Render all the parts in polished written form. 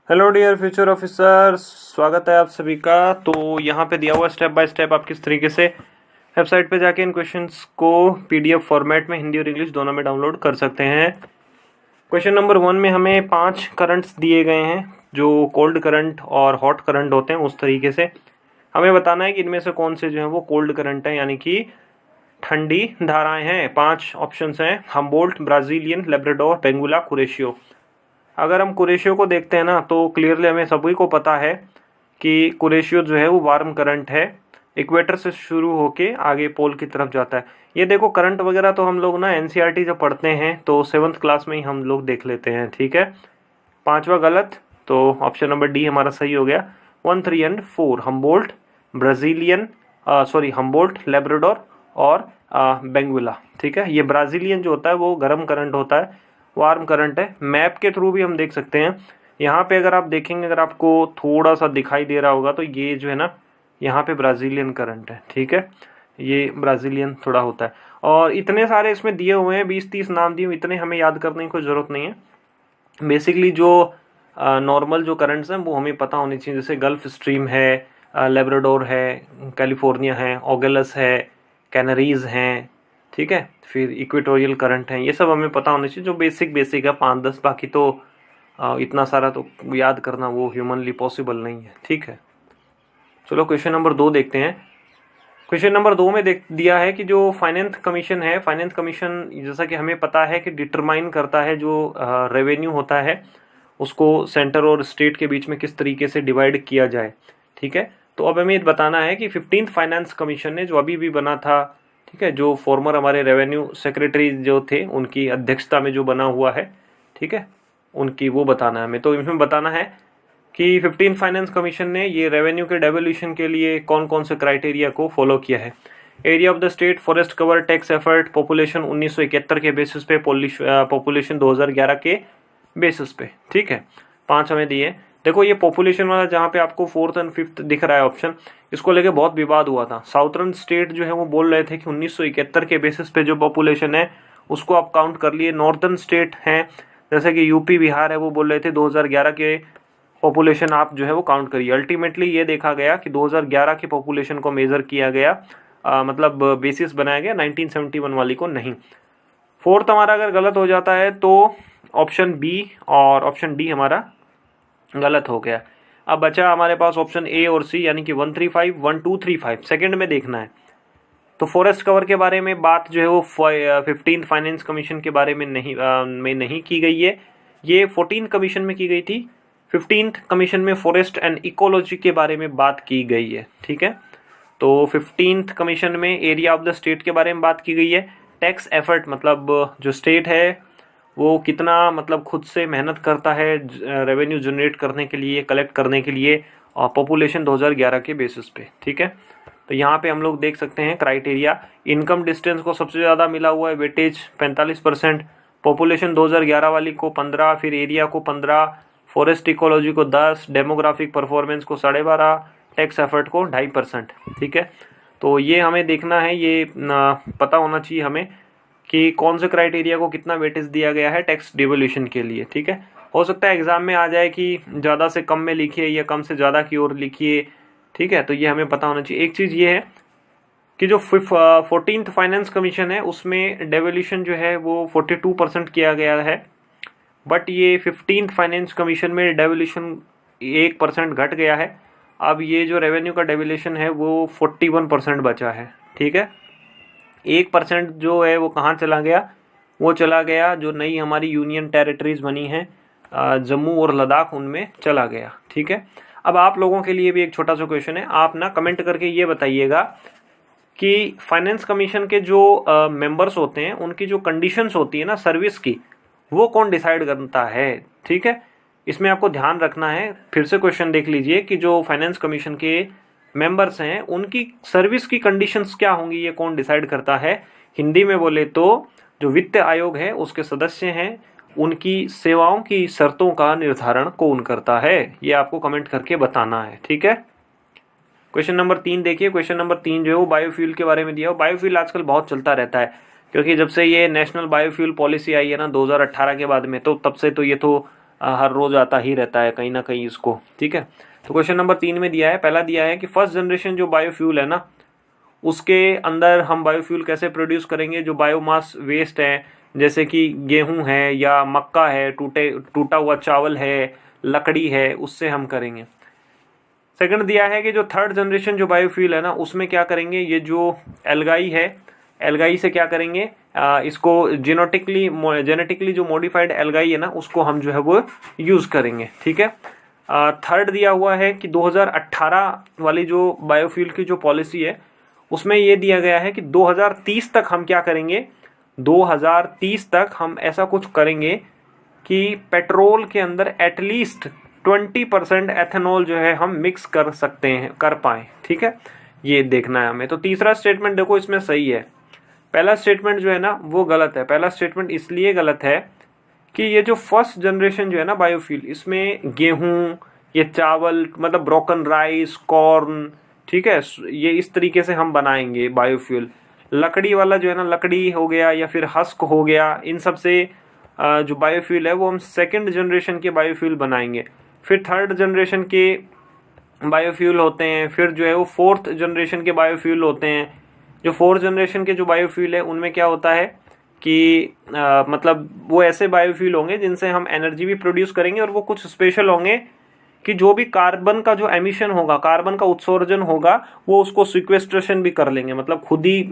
Hello dear future officer, स्वागत है आप सभी का। तो यहाँ पे दिया हुआ स्टेप बाय स्टेप आप किस तरीके से वेबसाइट पे जाके इन क्वेश्चंस को पीडीएफ फॉर्मेट में हिंदी और इंग्लिश दोनों में डाउनलोड कर सकते हैं। क्वेश्चन नंबर 1 में हमें 5 करंट्स दिए गए हैं जो कोल्ड करंट और हॉट करंट होते हैं। उस तरीके से हमें बताना है कि इनमें से कौन से जो है वो कोल्ड करंट है, यानी कि ठंडी धाराएं हैं। 5 ऑप्शंस हैं: हम्बोल्ट, ब्राजीलियन, लेब्राडोर, बेंगुला, कुरेशियो। अगर हम कुरेशियो को देखते हैं ना, तो क्लियरली हमें सभी को पता है कि कुरेशियो जो है वो वार्म करंट है, इक्वेटर से शुरू होके आगे पोल की तरफ जाता है। ये देखो करंट वगैरह तो हम लोग ना एनसीईआरटी जब पढ़ते हैं तो 7th क्लास में ही हम लोग देख लेते हैं, ठीक है। 5वां गलत, तो ऑप्शन नंबर डी हमारा सही हो गया। 1, 3 and 4 Humboldt, Brazilian, Humboldt, Labrador और बेंगुला, ठीक है। ये ब्राजीलियन जो होता है वो गर्म करंट होता है, वार्म करंट है। मैप के थ्रू भी हम देख सकते हैं। यहाँ पे अगर आप देखेंगे, अगर आपको थोड़ा सा दिखाई दे रहा होगा तो ये जो है ना, यहाँ पे ब्राजीलियन करंट है, ठीक है। ये ब्राजीलियन थोड़ा होता है। और इतने सारे इसमें दिए हुए हैं, 20-30 नाम दिए हुए, इतने हमें याद करने की कोई ज़रूरत नहीं है। बेसिकली जो नॉर्मल जो करंट्स हैं वो हमें पता होनी चाहिए, जैसे गल्फ स्ट्रीम है, लेब्राडोर है, कैलिफोर्निया है, ओगेलस है, कैनरीज हैं, ठीक है। फिर इक्वेटोरियल करंट हैं, ये सब हमें पता होना चाहिए, जो बेसिक है 5-10। बाकी तो इतना सारा तो याद करना वो ह्यूमनली पॉसिबल नहीं है, ठीक है। चलो क्वेश्चन नंबर 2 देखते हैं। क्वेश्चन नंबर 2 में देख दिया है कि जो फाइनेंस कमीशन है, फाइनेंस कमीशन जैसा कि हमें पता है कि डिटरमाइन करता है जो रेवेन्यू होता है उसको सेंटर और स्टेट के बीच में किस तरीके से डिवाइड किया जाए, ठीक है। तो अब हमें बताना है कि 15th फाइनेंस कमीशन ने जो अभी भी बना था, ठीक है, जो फॉर्मर हमारे रेवेन्यू सेक्रेटरी जो थे उनकी अध्यक्षता में जो बना हुआ है, ठीक है, उनकी वो बताना है हमें। तो इसमें बताना है कि 15th फाइनेंस कमीशन ने ये रेवेन्यू के डेवोल्यूशन के लिए कौन कौन से क्राइटेरिया को फॉलो किया है। Area of the state, forest cover, tax effort, population 1971 के बेसिस पे, पॉपुलेशन 2011 के बेसिस पे, ठीक है। 5 हमें दिए। देखो ये पॉपुलेशन वाला जहाँ पे आपको 4th और 5th दिख रहा है ऑप्शन, इसको लेके बहुत विवाद हुआ था। साउथर्न स्टेट जो है वो बोल रहे थे कि 1971 के बेसिस पे जो पॉपुलेशन है उसको आप काउंट कर लिए। नॉर्दर्न स्टेट हैं जैसे कि यूपी, बिहार है, वो बोल रहे थे 2011 के पॉपुलेशन आप जो है वो काउंट करिए। अल्टीमेटली ये देखा गया कि 2011 की पॉपुलेशन को मेजर किया गया, मतलब बेसिस बनाया गया, 1971 वाली को नहीं। 4th हमारा अगर गलत हो जाता है तो ऑप्शन बी और ऑप्शन डी हमारा गलत हो गया। अब बचा हमारे पास ऑप्शन ए और सी, यानी कि 135, 1235 सेकंड में देखना है। तो फॉरेस्ट कवर के बारे में बात जो है वो 15th फाइनेंस कमीशन के बारे में नहीं की गई है, ये 14th कमीशन में की गई थी। 15th कमीशन में फॉरेस्ट एंड इकोलॉजी के बारे में बात की गई है, ठीक है। तो 15th कमीशन में एरिया ऑफ द स्टेट के बारे में बात की गई है। टैक्स एफर्ट मतलब जो स्टेट है वो कितना मतलब खुद से मेहनत करता है रेवेन्यू जनरेट करने के लिए, कलेक्ट करने के लिए, और पॉपुलेशन 2011 के बेसिस पे, ठीक है। तो यहाँ पे हम लोग देख सकते हैं क्राइटेरिया। इनकम डिस्टेंस को सबसे ज़्यादा मिला हुआ है वेटेज 45%, पॉपुलेशन 2011 वाली को 15, फिर एरिया को 15, फॉरेस्ट इकोलॉजी को 10, डेमोग्राफिक परफॉर्मेंस को 12.5, टैक्स एफर्ट को 2.5%, ठीक है। तो ये हमें देखना है, ये पता होना चाहिए हमें कि कौन से क्राइटेरिया को कितना वेटेज दिया गया है टैक्स डिवोल्यूशन के लिए, ठीक है। हो सकता है एग्जाम में आ जाए कि ज़्यादा से कम में लिखिए या कम से ज़्यादा की ओर लिखिए, ठीक है। तो ये हमें पता होना चाहिए। एक चीज़ ये है कि जो 14th फाइनेंस कमीशन है उसमें डेवोल्यूशन जो है वो 42% किया गया है, बट ये 15th फाइनेंस कमीशन में डेवोल्यूशन 1% घट गया है। अब ये जो रेवेन्यू का डेवोल्यूशन है वो 41% बचा है, ठीक है। 1% जो है वो कहाँ चला गया, वो चला गया जो नई हमारी यूनियन टेरिटरीज बनी हैं जम्मू और लद्दाख, उनमें चला गया, ठीक है। अब आप लोगों के लिए भी एक छोटा सा क्वेश्चन है, आप ना कमेंट करके ये बताइएगा कि फाइनेंस कमीशन के जो मेंबर्स होते हैं उनकी जो कंडीशंस होती है ना सर्विस की, वो कौन डिसाइड करता है, ठीक है। इसमें आपको ध्यान रखना है। फिर से क्वेश्चन देख लीजिए कि जो फाइनेंस कमीशन के मेंबर्स हैं उनकी सर्विस की कंडीशंस क्या होंगी, ये कौन डिसाइड करता है। हिंदी में बोले तो जो वित्त आयोग है उसके सदस्य हैं, उनकी सेवाओं की शर्तों का निर्धारण कौन करता है, ये आपको कमेंट करके बताना है, ठीक है। क्वेश्चन नंबर 3 देखिए। क्वेश्चन नंबर 3 जो है वो बायोफ्यूल के बारे में दिया हो। बायोफ्यूल आजकल बहुत चलता रहता है, क्योंकि जब से ये नेशनल बायोफ्यूल पॉलिसी आई है ना 2018 के बाद में, तो तब से तो ये तो हर रोज आता ही रहता है कहीं ना कहीं इसको, ठीक है। तो क्वेश्चन नंबर 3 में दिया है, पहला दिया है कि फर्स्ट जनरेशन जो बायोफ्यूल है ना, उसके अंदर हम बायोफ्यूल कैसे प्रोड्यूस करेंगे। जो बायोमास वेस्ट है, जैसे कि गेहूं है या मक्का है, टूटा हुआ चावल है, लकड़ी है, उससे हम करेंगे। सेकंड दिया है कि जो थर्ड जनरेशन जो बायोफ्यूल है ना, उसमें क्या करेंगे, ये जो एल्गाई है, एल्गाई से क्या करेंगे, इसको जेनेटिकली जो मॉडिफाइड एल्गाई है ना, उसको हम जो है वो यूज करेंगे, ठीक है। थर्ड दिया हुआ है कि 2018 वाली जो बायोफ्यूल की जो पॉलिसी है, उसमें ये दिया गया है कि 2030 तक हम क्या करेंगे, 2030 तक हम ऐसा कुछ करेंगे कि पेट्रोल के अंदर एटलीस्ट 20% एथेनॉल जो है हम मिक्स कर सकते हैं, कर पाए, ठीक है। ये देखना है हमें। तो तीसरा स्टेटमेंट देखो इसमें सही है, पहला स्टेटमेंट जो है ना वो गलत है। पहला स्टेटमेंट इसलिए गलत है कि ये जो फर्स्ट जनरेशन जो है ना बायोफ्यूल, इसमें गेहूं, ये चावल मतलब ब्रोकन राइस, कॉर्न, ठीक है, ये इस तरीके से हम बनाएंगे बायोफ्यूल। लकड़ी वाला जो है ना, लकड़ी हो गया या फिर हस्क हो गया, इन सब से जो बायोफ्यूल है वो हम सेकंड जनरेशन के बायोफ्यूल बनाएंगे। फिर थर्ड जनरेशन के बायोफ्यूल होते हैं, फिर जो है वो फोर्थ जनरेशन के बायोफ्यूल होते हैं। जो फोर्थ जनरेशन के जो बायोफ्यूल है उनमें क्या होता है कि मतलब वो ऐसे बायोफ्यूल होंगे जिनसे हम एनर्जी भी प्रोड्यूस करेंगे, और वो कुछ स्पेशल होंगे कि जो भी कार्बन का जो एमिशन होगा, कार्बन का उत्सर्जन होगा, वो उसको सिक्वेस्ट्रेशन भी कर लेंगे, मतलब खुद ही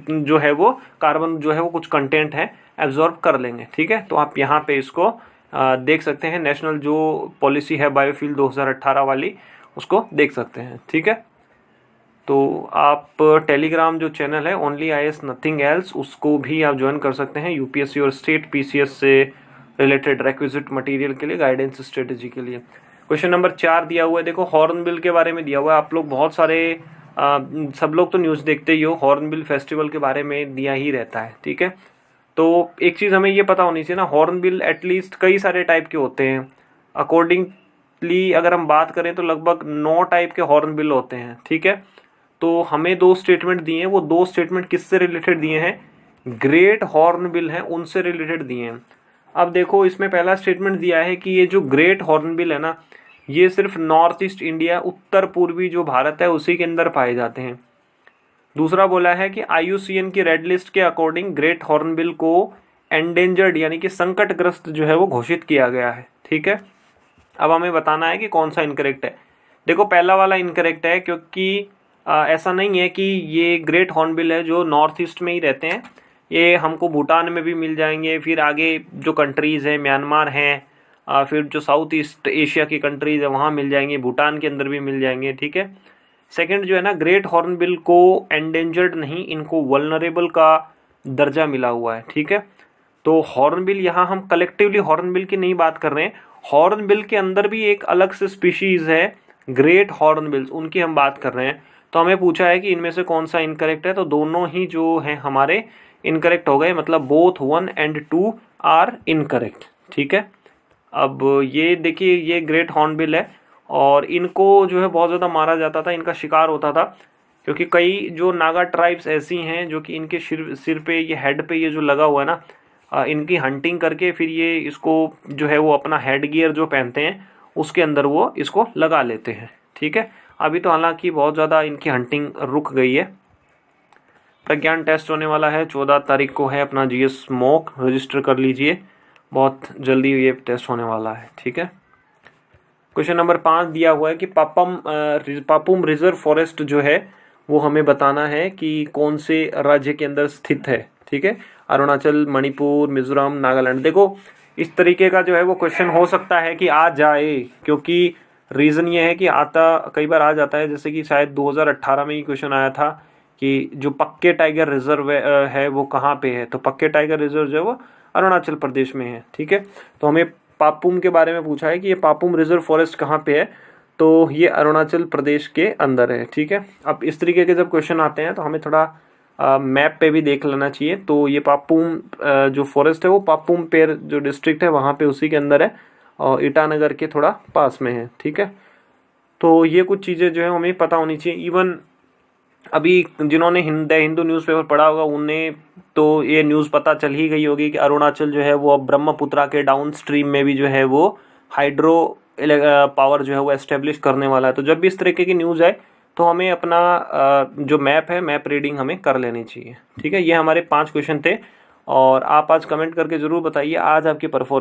जो है वो कार्बन जो है वो कुछ कंटेंट है एब्जॉर्ब कर लेंगे, ठीक है। तो आप यहाँ पे इसको देख सकते हैं, नेशनल जो पॉलिसी है बायोफ्यूल 2018 वाली, उसको देख सकते हैं, ठीक है। तो आप टेलीग्राम जो चैनल है ओनली IAS नथिंग एल्स, उसको भी आप ज्वाइन कर सकते हैं यूपीएससी और स्टेट PCS से रिलेटेड रिक्विजिट मटेरियल के लिए, गाइडेंस स्ट्रेटेजी के लिए। क्वेश्चन नंबर 4 दिया हुआ है, देखो हॉर्नबिल के बारे में दिया हुआ है। आप लोग बहुत सारे सब लोग तो न्यूज़ देखते ही हो, हॉर्नबिल फेस्टिवल के बारे में दिया ही रहता है, ठीक है। तो एक चीज़ हमें ये पता होनी चाहिए ना, हॉर्नबिल एटलीस्ट कई सारे टाइप के होते हैं। अकॉर्डिंगली अगर हम बात करें तो लगभग 9 टाइप के हॉर्नबिल होते हैं, ठीक है। तो हमें 2 स्टेटमेंट दिए हैं, वो 2 स्टेटमेंट किससे रिलेटेड दिए हैं, ग्रेट हॉर्नबिल हैं उनसे रिलेटेड दिए हैं। अब देखो इसमें पहला स्टेटमेंट दिया है कि ये जो ग्रेट हॉर्नबिल है ना, ये सिर्फ नॉर्थ ईस्ट इंडिया, उत्तर पूर्वी जो भारत है उसी के अंदर पाए जाते हैं। दूसरा बोला है कि IUCN की रेड लिस्ट के अकॉर्डिंग ग्रेट हॉर्नबिल को एंडेंजर्ड यानी कि संकटग्रस्त जो है वो घोषित किया गया है, ठीक है। अब हमें बताना है कि कौन सा इनकरेक्ट है। देखो पहला वाला इनकरेक्ट है, क्योंकि ऐसा नहीं है कि ये ग्रेट हॉर्नबिल है जो नॉर्थ ईस्ट में ही रहते हैं, ये हमको भूटान में भी मिल जाएंगे, फिर आगे जो कंट्रीज़ हैं, म्यांमार हैं, फिर जो साउथ ईस्ट एशिया की कंट्रीज़ है वहाँ मिल जाएंगे, भूटान के अंदर भी मिल जाएंगे, ठीक है। सेकंड जो है ना, ग्रेट हॉर्नबिल को एंडेंजर्ड नहीं, इनको वल्नरेबल का दर्जा मिला हुआ है, ठीक है। तो हॉर्नबिल, यहाँ हम कलेक्टिवली हॉर्नबिल की नहीं बात कर रहे हैं, हॉर्नबिल के अंदर भी एक अलग से स्पीशीज़ है ग्रेट हॉर्नबिल्स, उनकी हम बात कर रहे हैं। तो हमें पूछा है कि इनमें से कौन सा इनकरेक्ट है, तो दोनों ही जो हैं हमारे इनकरेक्ट हो गए, मतलब बोथ 1 and 2 आर इनकरेक्ट, ठीक है। अब ये देखिए, ये ग्रेट हॉर्नबिल है और इनको जो है बहुत ज़्यादा मारा जाता था, इनका शिकार होता था, क्योंकि कई जो नागा ट्राइब्स ऐसी हैं जो कि इनके सिर पे, ये हेड पे ये जो लगा हुआ है ना, इनकी हंटिंग करके फिर ये इसको जो है वो अपना हेड गियर जो पहनते हैं उसके अंदर वो इसको लगा लेते हैं, ठीक है। अभी तो हालांकि बहुत ज़्यादा इनकी हंटिंग रुक गई है। प्रज्ञान टेस्ट होने वाला है, 14 तारीख को है, अपना GS मॉक रजिस्टर कर लीजिए, बहुत जल्दी ये टेस्ट होने वाला है, ठीक है। क्वेश्चन नंबर 5 दिया हुआ है कि पापुम रिजर्व फॉरेस्ट जो है वो हमें बताना है कि कौन से राज्य के अंदर स्थित है, ठीक है। अरुणाचल, मणिपुर, मिजोरम, नागालैंड। देखो इस तरीके का जो है वो क्वेश्चन हो सकता है कि आ जाए, क्योंकि रीज़न ये है कि कई बार आ जाता है, जैसे कि शायद 2018 में ही क्वेश्चन आया था कि जो पक्के टाइगर रिजर्व है वो कहाँ पे है, तो पक्के टाइगर रिजर्व जो है वो अरुणाचल प्रदेश में है, ठीक है। तो हमें पापुम के बारे में पूछा है कि ये पापुम रिजर्व फॉरेस्ट कहाँ पे है, तो ये अरुणाचल प्रदेश के अंदर है, ठीक है। अब इस तरीके के जब क्वेश्चन आते हैं तो हमें थोड़ा मैप पे भी देख लेना चाहिए। तो ये पापुम जो फॉरेस्ट है वो पापुम पेर जो डिस्ट्रिक्ट है वहाँ पे उसी के अंदर है और ईटानगर के थोड़ा पास में है, ठीक है। तो ये कुछ चीज़ें जो है हमें पता होनी चाहिए। इवन अभी जिन्होंने हिंदू न्यूज़पेपर पढ़ा होगा उन्हें तो ये न्यूज़ पता चल ही गई होगी कि अरुणाचल जो है वो अब ब्रह्मपुत्रा के डाउन स्ट्रीम में भी जो है वो हाइड्रो पावर जो है वो एस्टेब्लिश करने वाला है। तो जब भी इस तरीके की न्यूज़ आए तो हमें अपना जो मैप है, मैप रीडिंग हमें कर लेनी चाहिए। ठीक है, ये हमारे 5 क्वेश्चन थे और आप आज कमेंट करके ज़रूर बताइए आज आपकी परफॉर्मेंस